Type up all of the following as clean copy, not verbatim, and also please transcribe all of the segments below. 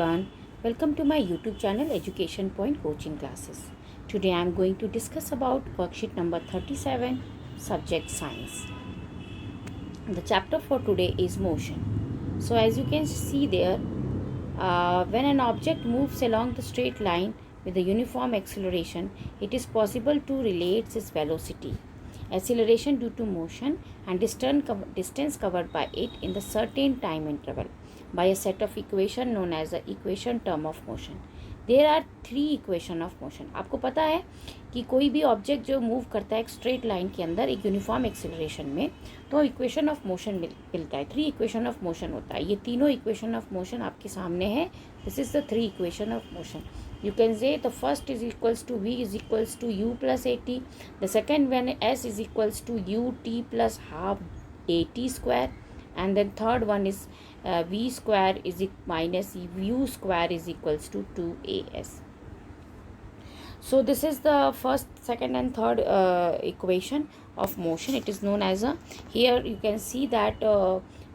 everyone, welcome to my YouTube channel Education Point Coaching Classes. Today I am going to discuss about worksheet number 37, subject science. The chapter for today is motion. So as you can see there, when an object moves along the straight line with a uniform acceleration, it is possible to relate its velocity, acceleration due to motion, and distance covered by it in the certain time interval by a set of equation known as the equation term of motion. There are 3 equation of motion. आपको पता है कि कोई भी object जो move करता है एक स्ट्रेट लाइन के अंदर एक यूनिफॉर्म एक्सेलरेशन में, तो इक्वेशन ऑफ मोशन मिलता है. 3 इक्वेशन ऑफ मोशन होता है. ये तीनों इक्वेशन ऑफ मोशन आपके सामने है. This is the 3 equation of motion. You can say the first is equals to v is equals to u plus at. The second one s is equals to ut plus half at square, and then third one is v square is minus u square is equals to 2as. So this is the first, second and third equation of motion. It is known as a, here you can see that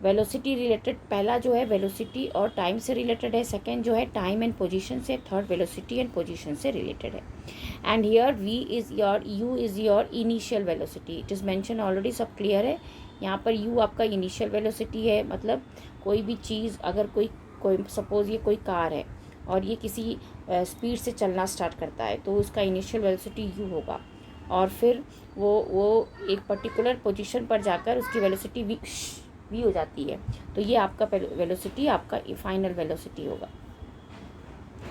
velocity related पहला जो है velocity और time से related है, second जो है time and position से, third velocity and position से रिलेटेड है. And here v is your, u is your initial velocity. It is mention already, सब क्लियर है. यहाँ पर u आपका इनिशियल वेलोसिटी है. मतलब कोई भी चीज़, अगर कोई सपोज ये कोई कार है और ये किसी स्पीड से चलना स्टार्ट करता है तो उसका इनिशियल वेलोसिटी u होगा, और फिर वो एक पर्टिकुलर पोजीशन पर जाकर उसकी वेलोसिटी v हो जाती है. तो ये आपका वेलोसिटी, आपका फाइनल वेलोसिटी होगा.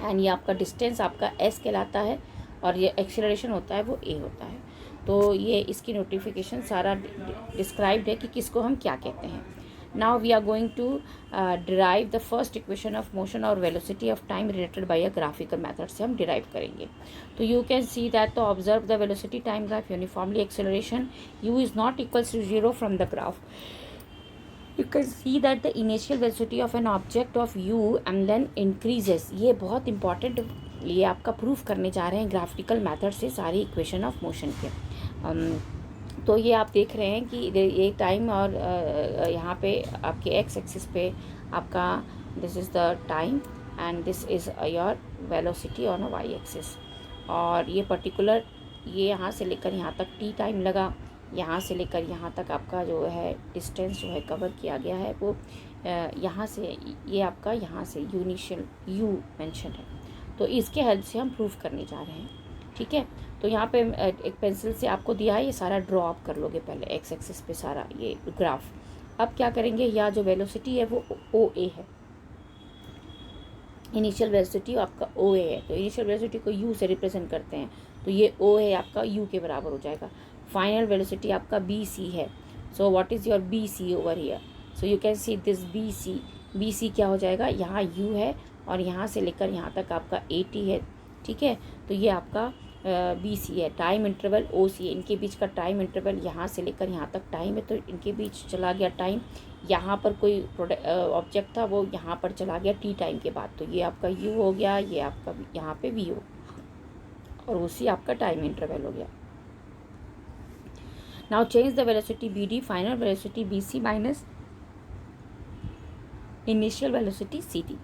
एंड ये आपका डिस्टेंस आपका s कहलाता है, और ये एक्सेलरेशन होता है वो a होता है. तो ये इसकी नोटिफिकेशन सारा डिस्क्राइब्ड है कि किसको हम क्या कहते हैं. Now we are going to derive the first equation of motion और velocity of time related by a graphical method से हम डिराइव करेंगे. तो यू कैन सी दैट तो observe the velocity time graph uniformly acceleration u is not equals to 0 from the graph. You can see that the initial velocity of an object of u and then increases. ये बहुत important, ये आपका proof करने जा रहे हैं graphical method से सारी इक्वेशन ऑफ मोशन के. तो ये आप देख रहे हैं कि ये टाइम, और यहाँ पे आपके एक्स एक्सिस पे आपका this is the time and this is your velocity on a Y axis. और ये पर्टिकुलर, ये यहाँ से लेकर यहाँ तक t टाइम लगा, यहाँ से लेकर यहाँ तक आपका जो है डिस्टेंस जो है कवर किया गया है वो यहाँ से, ये आपका यहाँ से इनिशियल u मेंशन है. तो इसके हेल्प से हम प्रूफ करने जा रहे हैं. ठीक है. तो यहाँ पे एक पेंसिल से आपको दिया है, ये सारा ड्रॉ आप कर लोगे पहले एक्स एक्सिस पे सारा ये ग्राफ. अब क्या करेंगे, यहाँ जो वेलोसिटी है वो OA है, इनिशियल वेलोसिटी आपका OA है. तो इनिशियल वेलोसिटी को u से रिप्रेजेंट करते हैं, तो ये O है आपका u के बराबर हो जाएगा. फाइनल वेलोसिटी आपका BC है. So what is your BC over here. So you can see this BC क्या हो जाएगा, यहाँ u है और यहाँ से लेकर यहाँ तक आपका AT है. ठीक है. तो ये आपका BC है. टाइम इंटरवल OC है. इनके बीच का टाइम इंटरवल यहाँ से लेकर यहाँ तक टाइम है, तो इनके बीच चला गया टाइम. यहाँ पर कोई ऑब्जेक्ट था वो यहाँ पर चला गया t टाइम के बाद, तो ये आपका u हो गया, ये आपका यहाँ पे v हो, और OC आपका टाइम इंटरवल हो गया. Now change the velocity BD, final velocity BC minus initial velocity CD.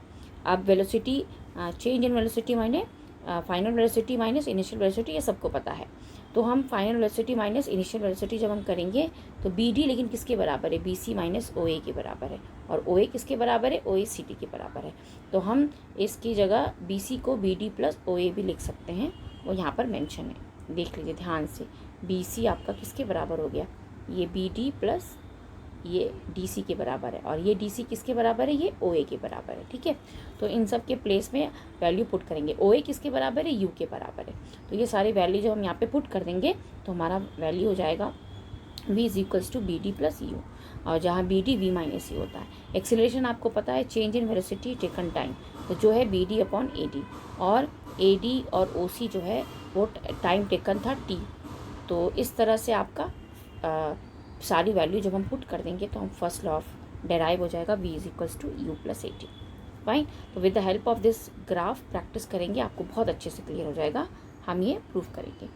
अब वेलोसिटी चेंज इन वेलोसिटी माइने final velocity minus initial velocity, ये सबको पता है. तो हम final velocity minus initial velocity जब हम करेंगे तो BD लेकिन किसके बराबर है, BC माइनस OA के बराबर है. और OA किसके बराबर है, OA CD के बराबर है. तो हम इसकी जगह BC को BD प्लस OA भी लिख सकते हैं, वो यहाँ पर मेंशन है. देख लीजिए ध्यान से, BC आपका किसके बराबर हो गया, ये BD प्लस ये DC के बराबर है, और ये DC किसके बराबर है, ये OA के बराबर है. ठीक है. तो इन सब के प्लेस में वैल्यू पुट करेंगे. OA किसके बराबर है, U के बराबर है. तो ये सारे वैल्यू जो हम यहाँ पे पुट कर देंगे तो हमारा वैल्यू हो जाएगा v is equals to BD plus U, और जहाँ BD v माइनस U होता है. एक्सेलरेशन आपको पता है change in velocity taken time, तो जो है BD अपॉन AD, और AD और OC जो है वो टाइम टेकन था t. तो इस तरह से आपका सारी वैल्यू जब हम पुट कर देंगे तो हम फर्स्ट लॉ ऑफ डेराइव हो जाएगा v is equals to u plus AD. Fine. तो with the help of this graph practice करेंगे, आपको बहुत अच्छे से क्लियर हो जाएगा. हम ये प्रूफ करेंगे।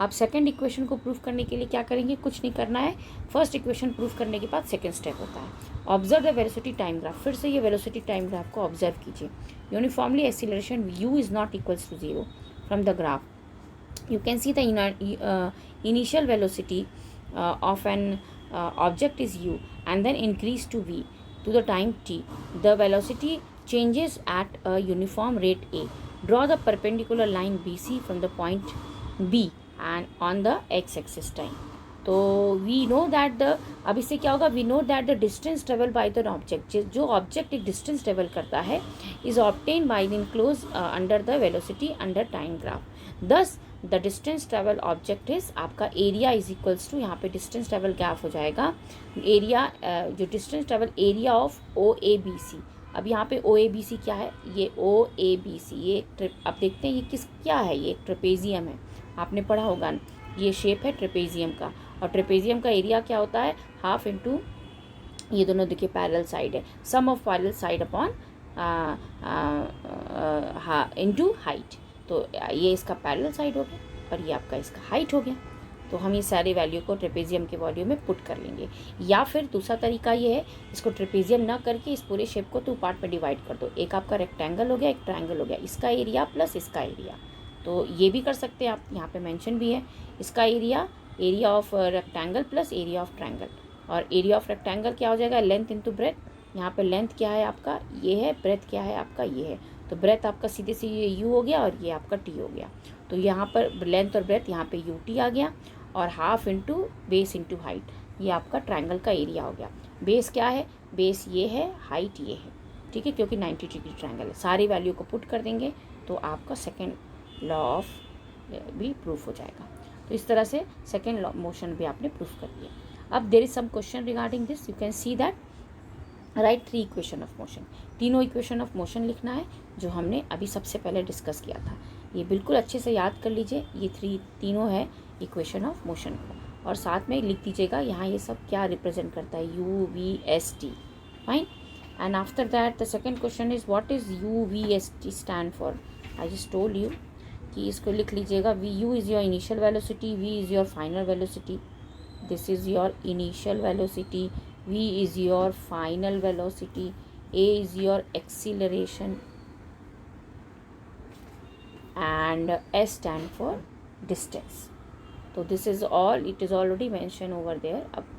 अब सेकंड इक्वेशन को प्रूफ करने के लिए क्या करेंगे, कुछ नहीं करना है। फर्स्ट इक्वेशन प्रूफ करने के बाद सेकंड स्टेप होता है observe the velocity time graph. फिर से ये वेलोसिटी टाइम ग्राफ को ऑब्जर्व कीजिए। Uniformly acceleration u is not equals to 0 from the graph. You can see the initial velocity of an object is u and then increase to v to the time t. The velocity changes at a uniform rate a. Draw the perpendicular line bc from the point b and on the x-axis time. तो we know that the, अब इससे क्या होगा, we know that the distance travel by the object, जो object एक distance travel करता है is obtain by the enclose under the velocity under time graph. Thus the distance travel object is आपका area is equals to, यहाँ पे distance travel gap हो जाएगा area, जो distance travel area of O A B C. अब यहाँ पे ओ A B सी क्या है, ये ओ ए बी सी, ये अब देखते हैं ये क्या है, ये ट्रेपेजियम है, आपने पढ़ा होगा, ये शेप है ट्रेपेजियम का। और ट्रेपेजियम का एरिया क्या होता है, हाफ इंटू, ये दोनों देखिए पैरेलल साइड है, sum of parallel side upon into height. तो ये इसका पैरेलल साइड हो गया और ये आपका इसका हाइट हो गया। तो हम ये सारे वैल्यू को ट्रेपेजियम के वॉल्यूम में पुट कर लेंगे। या फिर दूसरा तरीका ये है, इसको ट्रेपेजियम ना करके इस पूरे शेप को 2 पार्ट में डिवाइड कर दो। एक आपका रेक्टेंगल हो गया, एक ट्रायंगल हो गया, इसका एरिया प्लस इसका एरिया। तो ये भी कर सकते हैं आप, यहाँ पे मेंशन भी है, इसका area of rectangle plus area of triangle. और एरिया ऑफ रेक्टेंगल क्या हो जाएगा, लेंथ इंटू ब्रेथ। यहाँ पे लेंथ क्या है आपका, ये है, ब्रेथ क्या है आपका, ये है। तो ब्रेथ आपका सीधे से ये यू हो गया और ये आपका टी हो गया। तो यहाँ पर लेंथ और ब्रेथ, यहाँ पे यू टी आ गया, और half into base into height, ये आपका ट्रायंगल का एरिया हो गया। बेस क्या है, बेस ये है, हाइट ये है, ठीक है, क्योंकि 90 डिग्री ट्रायंगल है। सारी वैल्यू को पुट कर देंगे तो आपका सेकेंड लॉ ऑफ भी प्रूफ हो जाएगा। तो इस तरह से सेकेंड लॉ मोशन भी आपने प्रूफ कर दिया। अब there is some question regarding this, you can see that right 3 equation of motion. तीनों इक्वेशन ऑफ मोशन लिखना है जो हमने अभी सबसे पहले डिस्कस किया था। ये बिल्कुल अच्छे से याद कर लीजिए, ये तीनों है इक्वेशन ऑफ मोशन को, और साथ में लिख दीजिएगा यहाँ ये सब क्या रिप्रेजेंट करता है, U V S T, fine. And after that the second question is what is U V S T stand for. I just told you कि इसको लिख लीजिएगा, V U is your initial velocity, V is your final velocity, this is your initial velocity, v is your final velocity, a is your acceleration, and s stand for distance. तो this is all, it is already mentioned over there। अब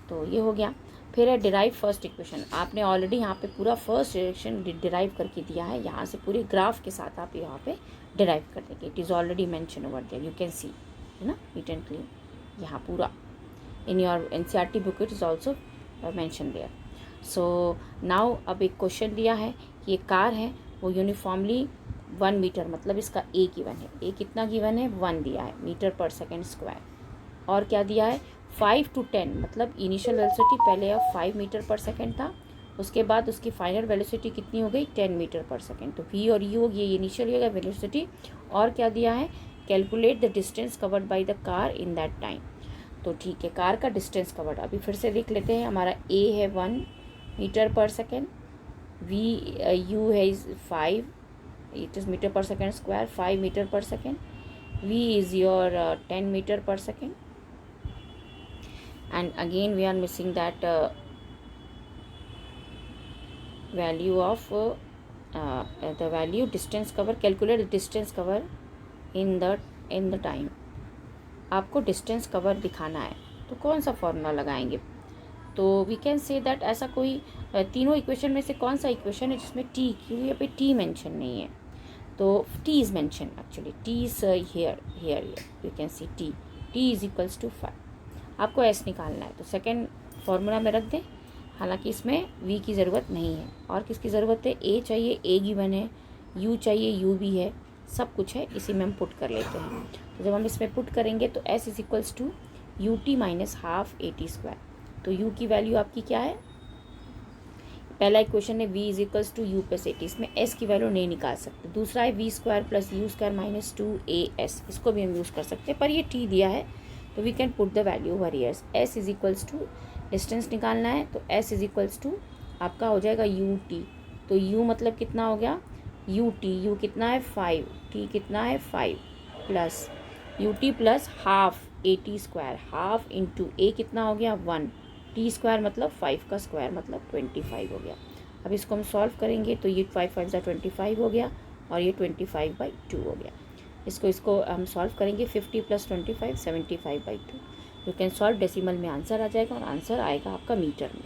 तो ये हो गया। फिर है derive first equation. आपने already यहाँ पे पूरा फर्स्ट डायरेक्शन डिराइव करके दिया है, यहाँ से पूरे ग्राफ के साथ आप यहाँ पे डिराइव कर देंगे। It is already mention over there, you can see, है ना, नीट एंड क्लीन, यहाँ पूरा in your NCERT book it is also mentioned there। so now अब एक क्वेश्चन दिया है कि एक कार है वो यूनिफॉर्मली 1 मीटर, मतलब इसका ए गिवन है, ए कितना गिवन है, 1 दिया है मीटर पर सेकेंड स्क्वायर, और क्या दिया है 5 to 10, मतलब इनिशियल वेलोसिटी पहले अब 5 मीटर पर सेकेंड था, उसके बाद उसकी फाइनल वेलोसिटी कितनी हो गई 10 मीटर पर सेकेंड। तो वी और यू ये इनिशियल होगा वेलोसिटी, और क्या दिया है, calculate the distance covered by the car in that time. तो ठीक है, कार का डिस्टेंस कवर्ड अभी फिर से देख लेते हैं। हमारा ए है 1 metre per second, we u है 5, it is metre per second square, 5 metre per second, v is your 10 metre per second, and again we are missing that value of the value distance cover, calculate distance cover in the time. आपको distance cover दिखाना है तो कौन सा formula लगाएंगे, तो we can say that ऐसा कोई तीनों इक्वेशन में से कौन सा इक्वेशन है जिसमें टी, क्योंकि यहाँ पे टी मेंशन नहीं है, तो T is mention actually, T is here you can see T is equals to 5। आपको एस निकालना है तो सेकेंड फार्मूला में रख दें, हालांकि इसमें वी की ज़रूरत नहीं है। और किसकी ज़रूरत है, ए चाहिए, ए गिवन है, यू चाहिए, यू भी है, सब कुछ है, इसी में हम पुट कर लेते हैं। तो जब हम इसमें पुट करेंगे तो s is equals to U T minus half A T square. तो u की वैल्यू आपकी क्या है, पहला इक्वेशन है v is equals to U plus A T, इसमें s की वैल्यू नहीं निकाल सकते। दूसरा है V square plus U square minus 2as, इसको भी हम यूज़ कर सकते हैं, पर ये t दिया है तो we can put the value over here. s is equals to distance निकालना है तो s इज इक्वल्स टू आपका हो जाएगा यू टी। तो u मतलब कितना हो गया, यू टी, यू कितना है 5, t कितना है 5, plus u t plus half A T square, half into a कितना हो गया 1, टी स्क्वायर मतलब 5 का स्क्वायर मतलब 25 हो गया। अब इसको हम सॉल्व करेंगे तो ये 5 5 25 हो गया और ये 25/2 हो गया। इसको हम सॉल्व करेंगे 50 + 25 75/2। यू कैन सॉल्व, डेसिमल में आंसर आ जाएगा और आंसर आएगा आपका मीटर में।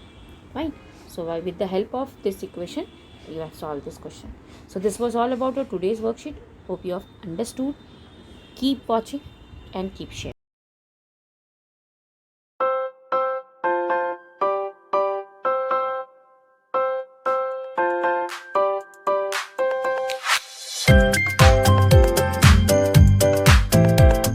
Fine, so with the help of this equation you have solved this question. So this was all about your today's worksheet. Hope you have understood. Keep watching and keep sharing.